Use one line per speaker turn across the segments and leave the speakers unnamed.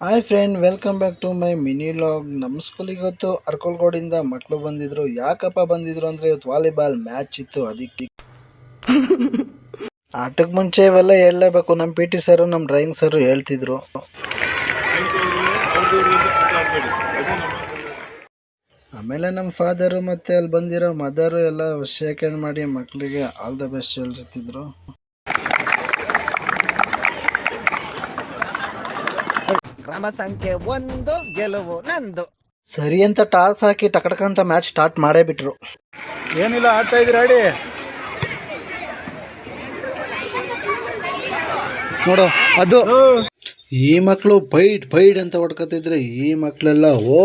Hi friend, welcome back to my mini vlog. ನಮ್ಮ ಸ್ಕೂಲಿಗೆ ಇವತ್ತು ಅರ್ಕಲ್ಗೋಡಿಂದ ಮಕ್ಕಳು ಬಂದಿದ್ರು. ಯಾಕಪ್ಪ ಬಂದಿದ್ರು ಅಂದರೆ ಇವತ್ತು ವಾಲಿಬಾಲ್ ಮ್ಯಾಚ್ ಇತ್ತು. ಅದಕ್ಕೆ ಆಟಕ್ಕೆ ಮುಂಚೆ ಇವೆಲ್ಲ ಹೇಳಲೇಬೇಕು. ನಮ್ಮ ಪಿ ಟಿ ಸರು ನಮ್ಮ ಡ್ರಾಯಿಂಗ್ ಸರು ಹೇಳ್ತಿದ್ರು. ಆಮೇಲೆ ನಮ್ಮ ಫಾದರು ಮತ್ತು ಅಲ್ಲಿ ಬಂದಿರೋ ಮದರು ಎಲ್ಲ ಶೇಕ್ ಹ್ಯಾಂಡ್ ಮಾಡಿ ಮಕ್ಕಳಿಗೆ ಆಲ್ ದ ಬೆಸ್ಟ್ ಹೇಳ್ತಿದ್ರು.
ಕ್ರಮ ಸಂಖ್ಯೆ 1 ಗೆಲುವು ನಂದು.
ಸರಿ ಅಂತ ಟಾಸ್ ಹಾಕಿ ಟಕಟಕಂತ ಮ್ಯಾಚ್ ಸ್ಟಾರ್ಟ್ ಮಾಡೇ ಬಿಟ್ರು.
ಏನಿಲ್ಲ, ಆಡ್ತಾ ಇದ್ದೀರಾ ಆಡಿ.
ನೋಡು, ಅದು ಈ ಮಕ್ಕಳು ಫೈಟ್ ಅಂತ ಹೊಡ್ಕತಿದ್ರೆ, ಈ ಮಕ್ಕಳೆಲ್ಲ ಓ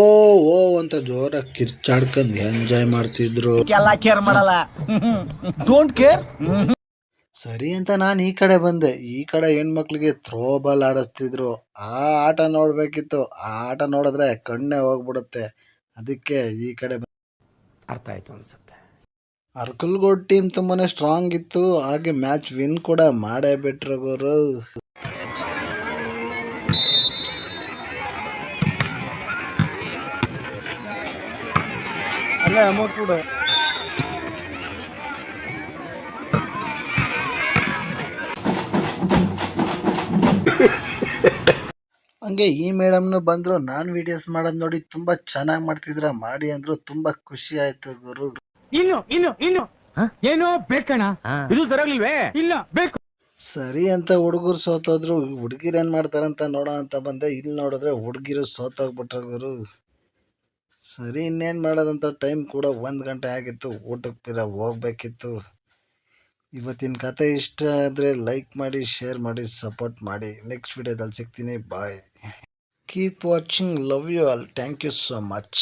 ಓ ಅಂತ ಜೋರಾಗಿ ಕಿರ್ಚಾಡ್ಕೊಂಡು ಎಂಜಾಯ್ ಮಾಡ್ತಿದ್ರು.
ಕೇರ್ ಮಾಡಲ್ಲ, ಡೋಂಟ್ ಕೇರ್.
ಸರಿ ಅಂತ ನಾನು ಈ ಕಡೆ ಬಂದೆ. ಈ ಕಡೆ ಹೆಣ್ಮಕ್ಳಿಗೆ ಥ್ರೋ ಬಾಲ್ ಆಡಿಸ್ತಿದ್ರು. ಆ ಆಟ ನೋಡ್ಬೇಕಿತ್ತು. ಆ ಆಟ ನೋಡಿದ್ರೆ ಕಣ್ಣೇ ಹೋಗ್ಬಿಡುತ್ತೆ. ಅದಕ್ಕೆ ಈ ಕಡೆ
ಅರ್ಥ ಆಯ್ತು ಅನ್ಸುತ್ತೆ.
ಅರ್ಕಲ್ಗೋಡ್ ಟೀಮ್ ತುಂಬಾನೇ ಸ್ಟ್ರಾಂಗ್ ಇತ್ತು. ಹಾಗೆ ಮ್ಯಾಚ್ ವಿನ್ ಕೂಡ ಮಾಡೇ ಬಿಟ್ರು ಗುರು.
ಅಲ್ಲ ಅಮೌಂಟ್ ಕೂಡ
ಹಂಗೆ ಈ ಮೇಡಮ್ನು ಬಂದ್ರು. ನಾನು ವಿಡಿಯೋಸ್ ಮಾಡೋದು ನೋಡಿ ತುಂಬಾ ಚೆನ್ನಾಗಿ ಮಾಡ್ತಿದ್ರ, ಮಾಡಿ ಅಂದ್ರು. ತುಂಬಾ ಖುಷಿ ಆಯ್ತು ಗುರು.
ಇನ್ನು ಏನೋ ಬೇಕಣ್ಣ, ಇದು ಸರಿಯಾಗಿಲ್ವೇ? ಇಲ್ಲ ಬೇಕು.
ಸರಿ ಅಂತ ಹುಡುಗರು ಸೋತೋದ್ರು. ಹುಡುಗಿರು ಏನ್ ಮಾಡ್ತಾರಂತ ನೋಡೋಣ ಅಂತ ಬಂದೆ. ಇಲ್ಲಿ ನೋಡಿದ್ರೆ ಹುಡುಗಿರು ಸೋತೋಗ್ಬಿಟ್ರು ಗುರು. ಸರಿ, ಇನ್ನೇನ್ ಮಾಡೋದಂತ ಟೈಮ್ ಕೂಡ 1 ಗಂಟೆ ಆಗಿತ್ತು. ಊಟಕ್ಕೆ ಹೋಗ್ಬೇಕಿತ್ತು. ಇವತ್ತಿನ ಕತೆ ಇಷ್ಟ ಆದರೆ ಲೈಕ್ ಮಾಡಿ, ಶೇರ್ ಮಾಡಿ, ಸಪೋರ್ಟ್ ಮಾಡಿ. ನೆಕ್ಸ್ಟ್ ವಿಡಿಯೋದಲ್ಲಿ ಸಿಗ್ತೀನಿ. Bye. Keep watching. Love you all. Thank you so much.